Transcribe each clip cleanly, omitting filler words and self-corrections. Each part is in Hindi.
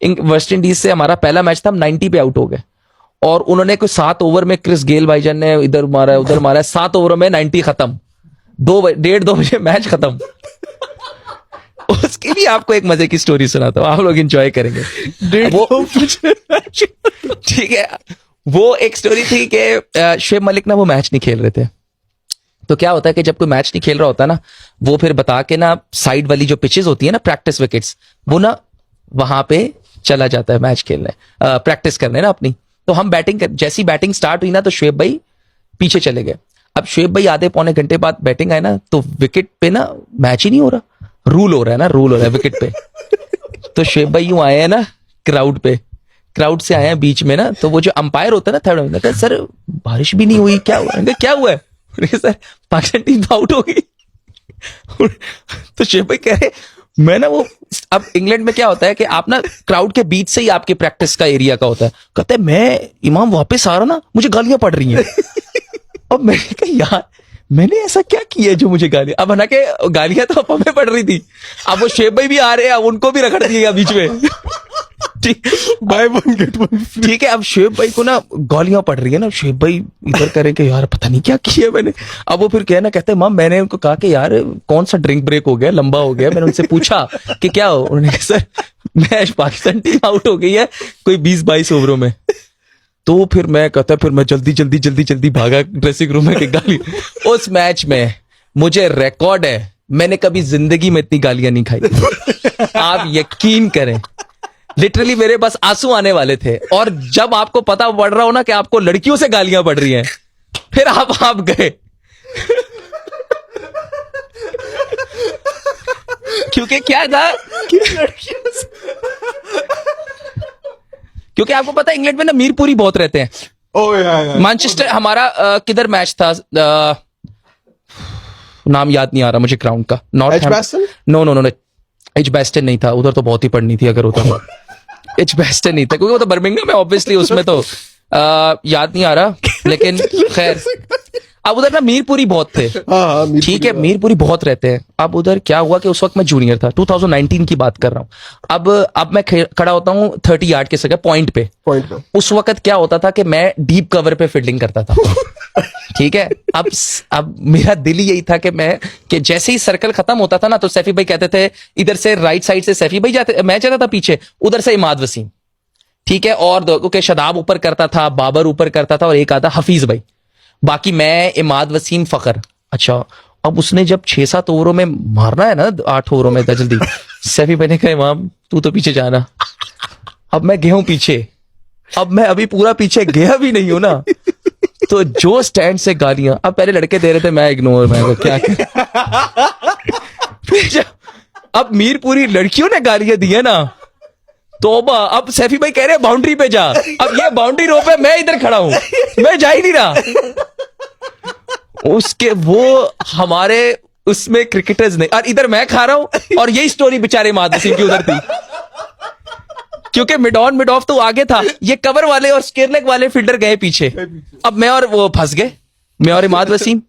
वेस्ट इंडीज से हमारा पहला मैच था, हम 90 पे आउट हो गए और उन्होंने कोई 7 ओवर में क्रिस गेल भाईजान ने इधर मारा उधर मारा, 7 ओवर में 90 खत्म, 1:30-2 बजे मैच खत्म। उसके लिए आपको एक मजे की स्टोरी सुनाता हूँ, आप लोग एंजॉय करेंगे। ठीक है, वो एक स्टोरी थी कि शुएब मलिक ना वो मैच नहीं खेल रहे थे। तो क्या होता है कि जब कोई मैच नहीं खेल रहा होता ना, वो फिर बता के ना साइड वाली जो पिचेस होती है ना, प्रैक्टिस विकेट्स, वो ना वहां पे चला जाता है मैच खेलने, प्रैक्टिस करने ना अपनी। तो हम जैसी बैटिंग स्टार्ट हुई ना, तो शुएब भाई पीछे चले गए। अब शुएब भाई आधे पौने घंटे बाद बैटिंग आए ना, तो विकेट पे ना मैच ही नहीं हो रहा, रूल हो रहा है विकेट पे। तो शुएब भाई यूं आए हैं ना क्राउड से आए हैं बीच में ना, तो वो जो अंपायर होता है ना थर्ड में, सर बारिश भी नहीं हुई, क्या हुआ? क्या हुआ है? सर पाकिस्तान टीम आउट हो गई। तो शुएब भाई कह रहे मैं ना वो, अब इंग्लैंड में क्या होता है कि आप ना क्राउड के बीच से ही आपके प्रैक्टिस का एरिया का होता है। कहते हैं मैं इमाम वापस आ रहा ना, मुझे गालियां पड़ रही हैं। अब मैंने कहा यार मैंने ऐसा क्या किया जो मुझे गालियां, अब हालांकि गालियां तो अब हमें पड़ रही थी, अब वो शुएब भाई भी आ रहे हैं, अब उनको भी रखड़ दिएगा बीच में। By one get one free. ठीक है, अब शुएब भाई को ना गालियां पड़ रही है ना, शुएब भाई इधर करे कि यार पता नहीं क्या किया मैंने। अब वो फिर कहते माम मैंने उनको कहा कि यार कौन सा ड्रिंक ब्रेक हो गया, लंबा हो गया। मैंने उनसे पूछा कि क्या हो, उन्होंने कहा sir match Pakistan team out हो गई है कोई 20-22 ओवरों में। तो फिर मैं जल्दी भागा ड्रेसिंग रूम में कि गाली। उस मैच में मुझे रिकॉर्ड है, मैंने कभी जिंदगी में इतनी गालियां नहीं खाई। आप यकीन करें, लिटरली मेरे पास आंसू आने वाले थे। और जब आपको पता पड़ रहा हो ना कि आपको लड़कियों से गालियां पड़ रही हैं, फिर आप गए। क्योंकि क्या था कि लड़कियों से, क्योंकि आपको पता है इंग्लैंड में ना मीरपुरी बहुत रहते हैं। मैनचेस्टर हमारा किधर मैच था, नाम याद नहीं आ रहा मुझे ग्राउंड का, नो एजबेस्टन नहीं था, उधर तो बहुत ही पढ़नी थी अगर होता तो। एजबेस्टन नहीं था क्योंकि वो तो बर्मिंघम है ऑब्वियसली, उसमें तो याद नहीं आ रहा, लेकिन खैर अब उधर ना मीरपुरी बहुत थे। ठीक है, मीरपुरी बहुत रहते हैं। अब उधर क्या हुआ कि उस वक्त मैं जूनियर था, 2019 की बात कर रहा हूँ। अब मैं खड़ा होता हूँ 30 यार्ड के सगे पॉइंट पे। उस वक्त क्या होता था कि मैं डीप कवर पे फील्डिंग करता था। ठीक है, अब मेरा दिल ही यही था कि जैसे ही सर्कल खत्म होता था ना, तो सैफी भाई कहते थे इधर से राइट साइड से सैफी भाई जाते, मैं जाता था पीछे, उधर से इमाद वसीम। ठीक है, और क्योंकि शदाब ऊपर करता था, बाबर ऊपर करता था, और एक आता हफीज भाई, बाकी मैं, इमाद वसीम, फखर। अच्छा, अब उसने जब 6-7 ओवरों में मारना है ना, 8 ओवरों में जल्दी, सैफी भाई ने कहा इमाम तू तो पीछे जाना। अब मैं गया हूं पीछे, अब मैं अभी पूरा पीछे गया भी नहीं हूं ना, तो जो स्टैंड से गालियां, अब पहले लड़के दे रहे थे, मैं इग्नोर, मैं क्या अब मीरपुरी लड़कियों ने गालियां दी है ना, तौबा। अब सैफी भाई कह रहे हैं बाउंड्री पे जा, अब ये बाउंड्री रो पे मैं इधर खड़ा हूं, मैं जा ही नहीं रहा। उसके वो हमारे उसमें क्रिकेटर्स ने, और इधर मैं खा रहा हूं, और यही स्टोरी बेचारे माद वसीम की उधर थी, क्योंकि मिड ऑफ तो आगे था, ये कवर वाले और स्क्वायर लेग वाले फील्डर गए पीछे। अब मैं और वो फंस गए, मैं और इमाद वसीम।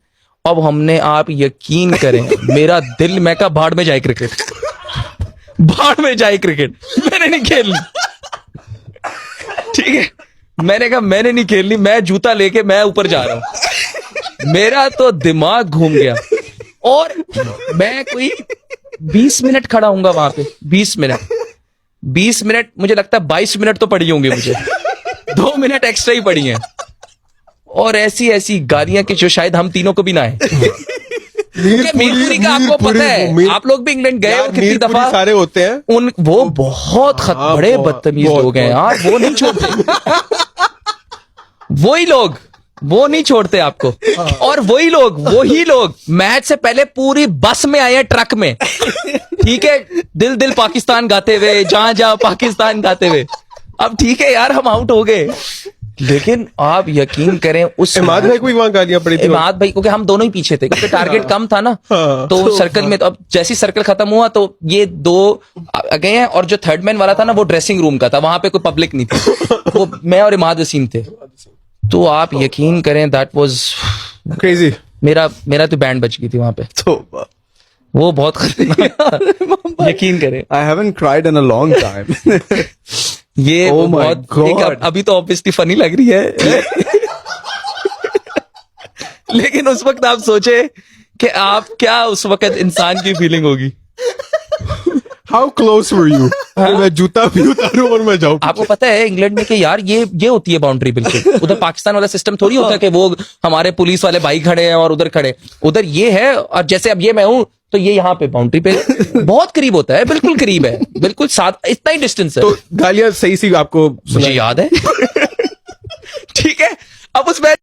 अब हमने, आप यकीन करें, मेरा दिल, मैं कहा भाड़ में जाए क्रिकेट, भाड़ में जाए क्रिकेट, मैंने नहीं खेलनी। ठीक है, मैंने कहा मैंने नहीं खेलनी, मैं जूता लेके मैं ऊपर जा रहा हूं। मेरा तो दिमाग घूम गया, और मैं कोई 20 मिनट खड़ा हूंगा वहां पे, 20 मिनट, मुझे लगता है 22 मिनट तो पड़ी होंगी मुझे, 2 मिनट एक्स्ट्रा ही पड़ी हैं, और ऐसी गालियां कि जो शायद हम तीनों को भी ना आए। मीरपुरी का आपको पता है, आप लोग भी इंग्लैंड गए हो कितनी दफा, सारे होते हैं वो बहुत बड़े बदतमीज लोग हैं यार, वो नहीं छोड़ते, वही लोग वो नहीं छोड़ते आपको। और वही लोग मैच से पहले पूरी बस में आए हैं, ट्रक में। ठीक है, दिल पाकिस्तान गाते हुए, जहां पाकिस्तान गाते हुए। अब ठीक है यार, हम आउट हो गए, लेकिन आप यकीन करें उस इमाद भाई को भी वहां गालियां पड़ी थी। इमाद भाई, क्योंकि हम दोनों ही पीछे थे, क्योंकि टारगेट कम था ना, तो सर्कल में, तो अब जैसी सर्कल खत्म हुआ तो ये 2 गए हैं, और जो थर्ड मैन वाला था ना, वो ड्रेसिंग रूम का था, वहां पे कोई पब्लिक नहीं थी, वो मैं और इमाद वसीम थे। तो आप यकीन करें, दैट वाज क्रेजी। मेरा तो बैंड बच गई थी वहां पे। वो बहुत खतरनाक था, यकीन करें। I haven't cried in a long time. ये Oh my बहुत God. अभी तो ऑब्वियसली फनी लग रही है लेकिन उस वक्त आप सोचे कि आप क्या उस वक्त इंसान की फीलिंग होगी। How close were you? मैं जूता भी उतारूं और मैं जाऊं। आपको पता है इंग्लैंड में कि यार ये होती है बाउंड्री बिल्कुल। उधर पाकिस्तान वाला सिस्टम थोड़ी होता है कि वो हमारे पुलिस वाले भाई खड़े हैं और उधर खड़े, उधर ये है। और जैसे अब ये मैं हूं तो ये यहाँ पे बाउंड्री पे बहुत करीब होता है, बिल्कुल करीब है, बिल्कुल साथ, इतना ही डिस्टेंस है। तो गालियां सही सी आपको मुझे याद है ठीक है। अब उस